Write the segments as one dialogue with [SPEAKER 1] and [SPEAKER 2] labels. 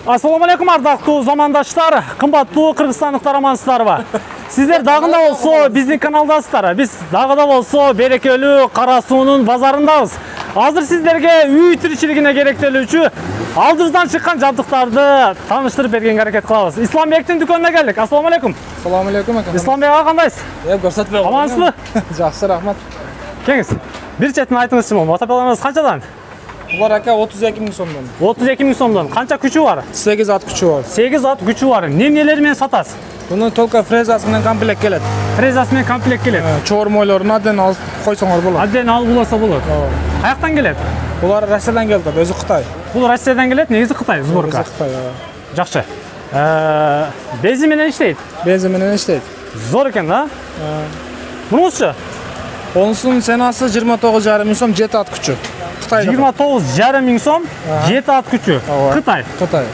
[SPEAKER 1] Assalamu alaikum ардактуу замандаштар, кымбаттуу кыргызстандыктар, амансыздарбы? Сиздер дагы да болсо биздин каналдасыздар. Биз дагы да болсо берекелүү Кара суунун базарындабыз. Азыр сиздерге үй тиричилигине керектелүүчү алдыбыздан чыккан жабдыктарды тааныштырып бергенге аракет кылабыз. Исламбектин дүкөнүнө келдик. Ассаламу алейкум.
[SPEAKER 2] Assalamu alaikum aka.
[SPEAKER 1] Исламбек ага кандайсыз?
[SPEAKER 2] Көрсөтпөй.
[SPEAKER 1] Амансызбы?
[SPEAKER 2] Жакшы, рахмат.
[SPEAKER 1] Кеңиз. Бир четин айтыңызчы, мотопелаңыз канчадан?
[SPEAKER 2] Булар ака 32 миң сомдон.
[SPEAKER 1] 32 миң сомдон. Канча күчү бар?
[SPEAKER 2] 8 ат күчү бар.
[SPEAKER 1] 8 ат күчү бар. Эмнелери менен сатасыз?
[SPEAKER 2] Буну только фрезасы менен комплект келет.
[SPEAKER 1] Фрезасы менен комплект келет.
[SPEAKER 2] Чормойлорун аден алып койсоңор болот.
[SPEAKER 1] Аден алып уласа болот. Каяктан келет?
[SPEAKER 2] Булар Россиядан келди, өзү Кытай.
[SPEAKER 1] Бул Россиядан келет, негизи Кытай сборка.
[SPEAKER 2] Өзү Кытай.
[SPEAKER 1] Жакшы. Бензин менен иштейт.
[SPEAKER 2] Бензин менен иштейт.
[SPEAKER 1] Зор экен да? Мунусу?
[SPEAKER 2] Онусунун ценасы 29,5 миң сом, 7 ат күчү. Кытай.
[SPEAKER 1] 29,5 миң сом, 7 ат күчү. Кытай.
[SPEAKER 2] Кытай.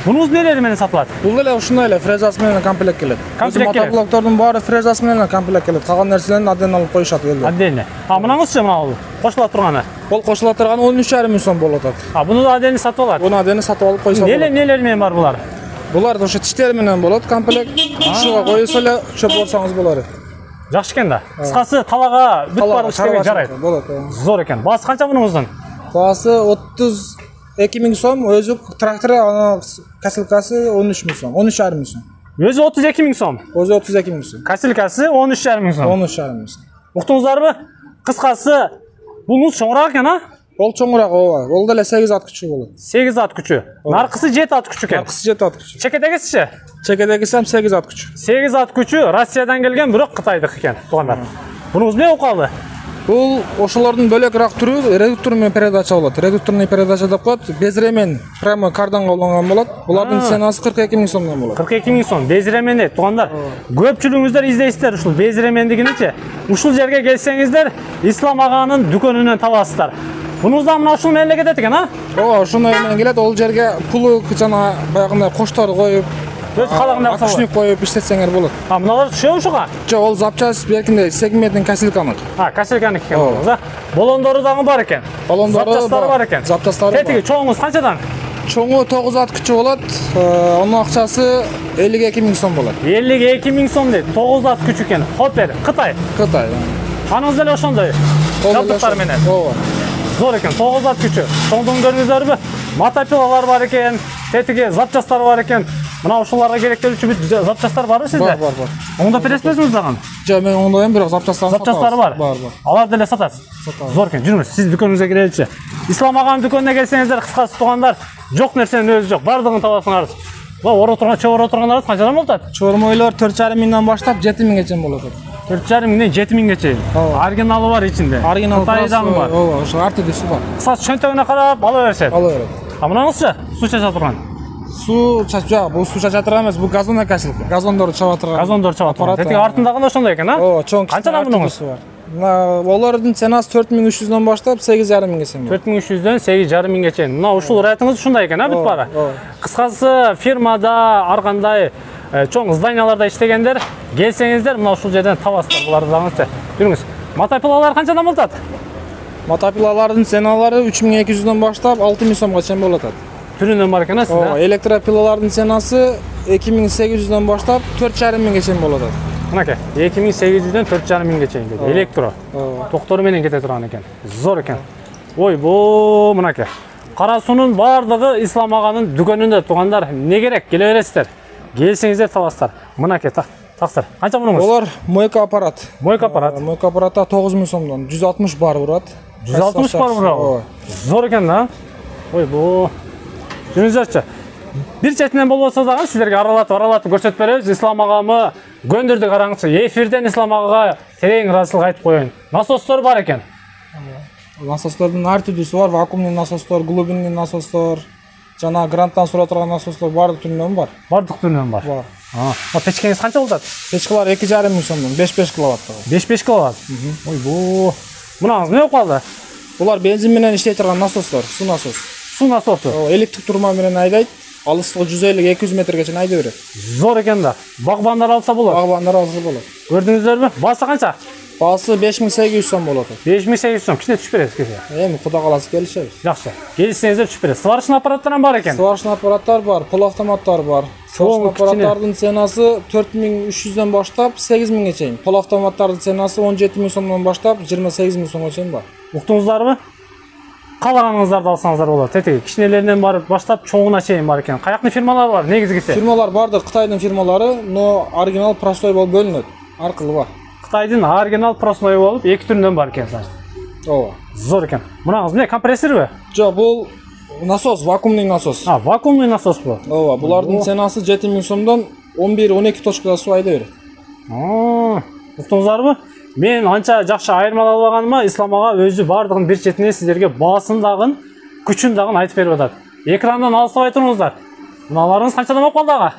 [SPEAKER 1] Бунуз нелери менен сатылат?
[SPEAKER 2] Бул эле ушундай эле фрезасы менен комплект келет.
[SPEAKER 1] Комплект келет.
[SPEAKER 2] Мотоблоктордун баары фрезасы менен комплект келет. Калган нерселерин аден алып коюшат элде.
[SPEAKER 1] Адени. Мунаңызчы мына кошула турганы?
[SPEAKER 2] Бул кошула турганы 13,5 миң сом болот атат.
[SPEAKER 1] Буну да адени сатып алат.
[SPEAKER 2] Буну адени сатып алып койсо болот.
[SPEAKER 1] Нелери менен бар булар?
[SPEAKER 2] Булар ошо тиштер менен болот, комплект. Ушуга коюлса эле чөп болсоңуз болор.
[SPEAKER 1] Жакшы экен да. Кыскасы талага бүт бар иштеге жарайт.
[SPEAKER 2] Болот.
[SPEAKER 1] Зор экен. Баасы канча мунуңуздун?
[SPEAKER 2] Баасы 32 миң сом, өзү трактору, анын касилкасы 13 миң сом, 13,5 миң сом.
[SPEAKER 1] Өзү 32 миң сом.
[SPEAKER 2] Өзү 32 миң сом.
[SPEAKER 1] Касилкасы 13,5 миң сом.
[SPEAKER 2] 13,5 миң сом.
[SPEAKER 1] Уктуңуздарбы? Кыскасы бул чоңураак экен, а?
[SPEAKER 2] Ол чоңураак, ооба. Ол деле 8 ат күчү болот.
[SPEAKER 1] 8 ат күчү. Наркысы 7 ат күчү экен.
[SPEAKER 2] Наркысы 7 ат күчү.
[SPEAKER 1] Чекедегисичи?
[SPEAKER 2] Чекедегиси ham 8 ат күчү.
[SPEAKER 1] 8 ат күчү Россиядан келген, бирок Кытайдык экен, туугандар. Бунуңуз эмне окуалды?
[SPEAKER 2] Бул ошолордун бөлөкүрөөк түрү редукторный передача болот. Редукторный передача деп коет. Без ремень прямо кардан колдонгон болот. Булардын ценасы 42 миң сомдон болот.
[SPEAKER 1] 42 миң сом. Без ремени, туугандар. Көпчүлүгүңүздөр издейсиздер ушул без ремендигиничи. Ушул жерге келсеңиздер, Ислам аганын дүкөнүнөн табасыздар. Бунуңузда мына ушул менен кетет экен, а?
[SPEAKER 2] Ооба, ошондой менен келет. Ол жерге пулук жана баягындай коштор коюп,
[SPEAKER 1] өз калагында
[SPEAKER 2] акушник коюп иштетсеңер болот.
[SPEAKER 1] Мыналар түшөбү ушуга?
[SPEAKER 2] Жок, ол запчасть беркинде сегменттин касилканык.
[SPEAKER 1] Касилканыкы экен болуп, а? Болондору дагы бар экен.
[SPEAKER 2] Болондору
[SPEAKER 1] запчасттары бар экен.
[SPEAKER 2] Запчасттары бар.
[SPEAKER 1] Тетиги чоңуңуз канчадан?
[SPEAKER 2] Чоңу 9 ат күчү болот. Анын акчасы 52 миң сом болот.
[SPEAKER 1] 52 миң сом дейт. 9 ат күчү экен. Хоппер, Кытай.
[SPEAKER 2] Кытай.
[SPEAKER 1] Аныңыз деле ошондой. Жабдыктар менен.
[SPEAKER 2] Ооба.
[SPEAKER 1] Зор экен, 9 ат күчү. Чоңдон көрдүңүздөрбү? Мотопилалар бар экен, тетиги запчасттар бар экен. Мына ушуларга керектелүүчү бүт запчасттар барбы сизде?
[SPEAKER 2] Бар.
[SPEAKER 1] Оңдоп бересизби дагы?
[SPEAKER 2] Жок, мен оңдойм, бирок
[SPEAKER 1] запчасттары бар.
[SPEAKER 2] Бар.
[SPEAKER 1] Алар деле сатасыз. Зор экен, жүрүңүз, сиз дүкөнүңүзгө киреличи. Ислам аганын дүкөнүнө келсеңиздер, кыскасы туугандар, жок нерсенин өзү жок, бардыгын табасыңар. Чөбөрө тургандарыбыз канчадан болот ат?
[SPEAKER 2] Чормойлор 4,5 миңден баштап 7 миңге чейин болот.
[SPEAKER 1] 4,5 миңден 7 миңге чейин. Оригиналы бар ичинде.
[SPEAKER 2] Оригинал
[SPEAKER 1] Кытайдан бар.
[SPEAKER 2] Ооба, ошо артыдысы бар.
[SPEAKER 1] Кыскасы чөнтөгүнө карап ала беришет.
[SPEAKER 2] Ала берет.
[SPEAKER 1] Мынаңызчы, суу чача турган.
[SPEAKER 2] Суу чача, бул суу чача турган эмес, бул газонный касилка. Газондорду чаба турган.
[SPEAKER 1] Газондор чаба турган. Тетиги артындагы да ошондой экен, а?
[SPEAKER 2] Ооба, чоң.
[SPEAKER 1] Канчадан мунуңуз?
[SPEAKER 2] Олордун ценасы 4,300дөн баштап 8,5 миңге чейин.
[SPEAKER 1] 4,300дөн 8,5 миңге чейин. Мына ушул райтыңыз ушундай экен, а, бүт бары. Кыскасы фирмада, ар кандай чоң зданияларда иштегендер, келсеңиздер, мына ушул жерден табасыздар буларды дагычы. Жүрүңүз. Мотопилалар канчадан болот ат?
[SPEAKER 2] Мотопилалардын ценалары 3200дөн баштап 6 миң сомго чейин болот ат.
[SPEAKER 1] Түрүнөн бар экен, а сизде?
[SPEAKER 2] Электропилалардын ценасы 2800дөн баштап 4,5 миңге чейин болот ат.
[SPEAKER 1] Мынакей, 2800дөн 4,5 миңге чейин дейт. Электро. Токтору менен кете турган экен. Зор экен. Ойбо, мынакей. Кара суунун бардыгы Ислам аганын дүкөнүндө, туугандар. Эмне керек? Келе бересиздер. Келсеңиздер табасыздар. Мынакей, таксыр. Канча мунуңуз?
[SPEAKER 2] Олар мойка аппарат.
[SPEAKER 1] Мойка аппарат.
[SPEAKER 2] Мойка аппаратта 9 миң сомдон 160 бар урат.
[SPEAKER 1] 160 бар урат. Зор экен да. Ойбо. Жүрүңүзчү. Бир четинен болбосо дагы сиздерге аралатып көрсөтүп беребиз. Ислам агамы көндүрдү караңызчы. Эфирден Ислам агага терең ыраазычылык айтып коеюн. Насостор бар экен.
[SPEAKER 2] Насостордун ар түрүсү бар. Вакуумный насостор, глубинный насостор, жана гранттан сурап турган насостор бардык түрүнөн бар.
[SPEAKER 1] Бардык түрүнөн бар. Печкеңиз канча болот?
[SPEAKER 2] Печкалар 2,5 миң сомдон 5 киловатт.
[SPEAKER 1] 5 киловатт. Ойбо. Мунаңыз эмне окуалды?
[SPEAKER 2] Булар бензин менен иштей турган насостор, суу насос.
[SPEAKER 1] Суу насосу.
[SPEAKER 2] Электрик турма менен айдайт. Алыстыгы 150-200 метрге чейин айдай берет.
[SPEAKER 1] Зор экен да. Багбандар алса болот.
[SPEAKER 2] Багбандар алса болот.
[SPEAKER 1] Көрдүңүздөрбү? Баасы канча?
[SPEAKER 2] Baасы 5800 сом болот.
[SPEAKER 1] 5800 сом. Кичине түшүп бересиз кесе.
[SPEAKER 2] Эми Куда кааласа келишебиз.
[SPEAKER 1] Жакшы. Келишсеңиздер түшүп бересиз. Сварочный аппараттар бар экен.
[SPEAKER 2] Сварочный аппараттар бар, пол автоматтар бар. Сварочный аппараттардын ценасы 4300дөн баштап 8000ге чейин. Пол автоматтардын ценасы 17000 сомдон баштап 28000 сомго чейин бар.
[SPEAKER 1] Уктуңуздарбы? Каалаганыңыздарды алсаңыздар болот. Тетиги кичинелеринен барып баштап чоңуна чейин бар экен. Каяктын фирмалары бар негизгиси?
[SPEAKER 2] Фирмалар барды, Кытайдын фирмалары, но оригинал простой болуп бөлүнөт. Аркылы бар.
[SPEAKER 1] Кытайдын оригинал простой болуп, эки түрүнөн бар экен значит.
[SPEAKER 2] Ооба.
[SPEAKER 1] Зор экен. Мынаңыз эмне, компрессорбу?
[SPEAKER 2] Жок, бул насос, вакуумный насос.
[SPEAKER 1] Вакуумный насос бу.
[SPEAKER 2] Ооба, булардын ценасы 7000 сомдон 11-12 точкада суу айдап берет.
[SPEAKER 1] Уктуңуздарбы? Мен анча жакшы айырмалап алганыма Ислам ага өзү бардыгын бир четине сиздерге баасын дагы, күчүн дагы айтып берип атат. Экрандан алыстабай туруңуздар. Мыналарыңыз канчадан болуп калды ага?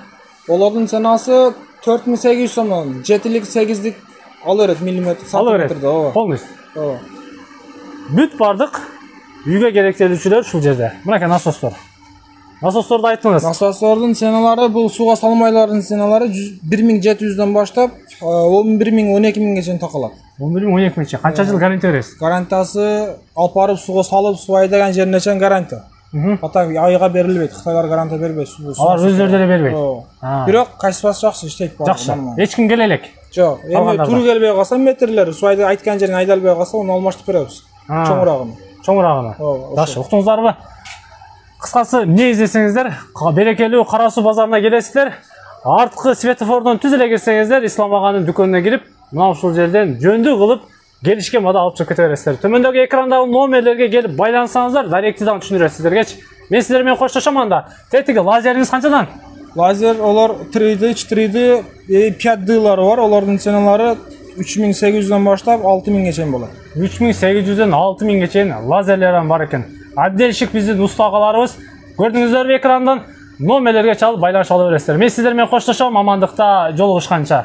[SPEAKER 2] Олардын ценасы 4800 сомдон 7-лик 8-лик ала берет миллиметр сантиметрде. Ооба.
[SPEAKER 1] Полностью.
[SPEAKER 2] Ооба.
[SPEAKER 1] Бүт бардык. Үйгө керектелүүчүлөр ушул жерде. Мына экен насостор. Насосторду айттыңыз.
[SPEAKER 2] Насостардын ценалары бул сууга салмайлардын ценалары 1700дөн баштап 11000-12000-ге чейин такалат.
[SPEAKER 1] 11000-12000 чейин. Канча жыл гарантия бересиз?
[SPEAKER 2] Гарантиясы алып барып сууга салып, суу айдаган жерине чейин гарантия. Ата айга берилбейт, Кытайлар гарантия бербейт.
[SPEAKER 1] Алар өздөрү деле бербейт.
[SPEAKER 2] Бирок качествасы жакшы, иштейт баары.
[SPEAKER 1] Жакшы. Эч ким келе элек.
[SPEAKER 2] Жок, эми туру келбей калса метрлер, суу айткан жерин айдалбай албай калса, аны алмаштырып беребиз. Чоңурагын.
[SPEAKER 1] Чоңурагын. Жакшы, уктуңуздарбы? Кыскасы, эмне издесеңиздер, берекелүү Кара Суу базарына келесиздер. Арткы светофордон түз эле кирсеңиздер, Ислам аганын дүкөнүнө кирип, мына ушул жерден жөндүү кылып, келишке мада алып чыгып кете бересиздер. Төмөндөгү экрандагы номерлерге келип байлансаңыздар, директиден түшүндүрөт сиздергечи. Мен сиздер менен коштошом анда. Тетиги лазериңиз канчадан?
[SPEAKER 2] Лазер олар 3D, 4D, 5D'лары бар. Олардын ценалары 3800дөн баштап 6000ге чейин болот.
[SPEAKER 1] 3800дөн 6000ге чейин лазерлер бар экен. Отделщик биздин уста агаларыбыз. Көрдүңүздөрбү экрандан номерлерге чалып байланышып ала бересиздер. Мен сиздер менен коштошом, амандыкта жолугушканча.